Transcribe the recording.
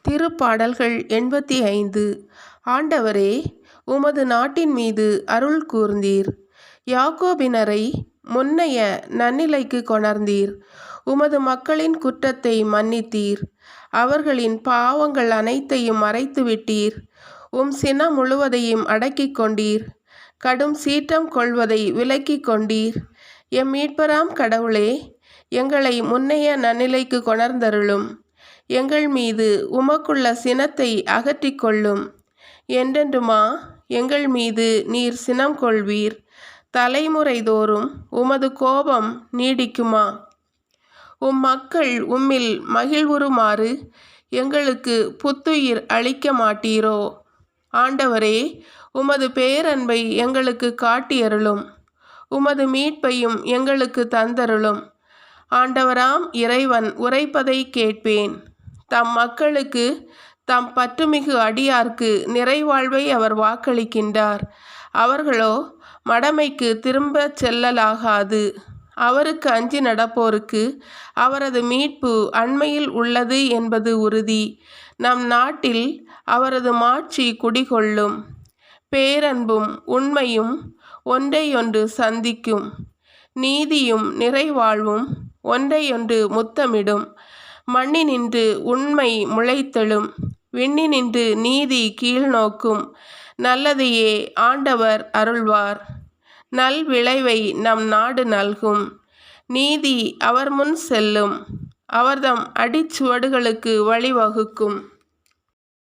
திருப்பாடல்கள் 85. ஆண்டவரே, உமது நாட்டின் மீது அருள் கூர்ந்தீர். யாக்கோபினரை முன்னைய நன்னிலைக்கு கொணர்ந்தீர். உமது மக்களின் குற்றத்தை மன்னித்தீர். அவர்களின் பாவங்கள் அனைத்தையும் மறைத்துவிட்டீர். உம் சினம் முழுவதையும் அடக்கிக் கொண்டீர். கடும் சீற்றம் கொள்வதை விலக்கிக் கொண்டீர். எம் மீட்பராம் கடவுளே, எங்களை முன்னைய நன்னிலைக்கு கொணர்ந்தருளும். எங்கள் மீது உமக்குள்ள சினத்தை அகற்றிக் கொள்ளும். என்றென்றுமா எங்கள் மீது நீர் சினம் கொள்வீர்? தலைமுறை தோறும் உமது கோபம் நீடிக்குமா? உம் மக்கள் உம்மில் மகிழ்வுறுமாறு எங்களுக்கு புத்துயிர் அளிக்க மாட்டீரோ? ஆண்டவரே, உமது பேரன்பை எங்களுக்கு காட்டியருளும். உமது மீட்பையும் எங்களுக்கு தந்தருளும். ஆண்டவராம் இறைவன் உரைப்பதை கேட்பேன். தம் மக்களுக்கு, தம் பற்றுமிகு அடியார்க்கு நிறைவாழ்வை அவர் வாக்களிக்கின்றார். அவர்களோ மடமைக்கு திரும்பச் செல்லலாகாது. அவருக்கு அஞ்சி நடப்போருக்கு அவரது மீட்பு அண்மையில் உள்ளது என்பது உறுதி. நம் நாட்டில் அவரது மாட்சி குடிகொள்ளும். பேரன்பும் உண்மையும் ஒன்றையொன்று சந்திக்கும். நீதியும் நிறைவாழ்வும் ஒன்றையொன்று முத்தமிடும். மண்ணினின்று உண்மை முளைத்தெழும். விண்ணினின்று நீதி கீழ்நோக்கும். நல்லதையே ஆண்டவர் அருள்வார். நல்விளைவை நம் நாடு நல்கும். நீதி அவர் முன் செல்லும். அவர்தம் அடிச்சுவடுகளுக்கு வழிவகுக்கும்.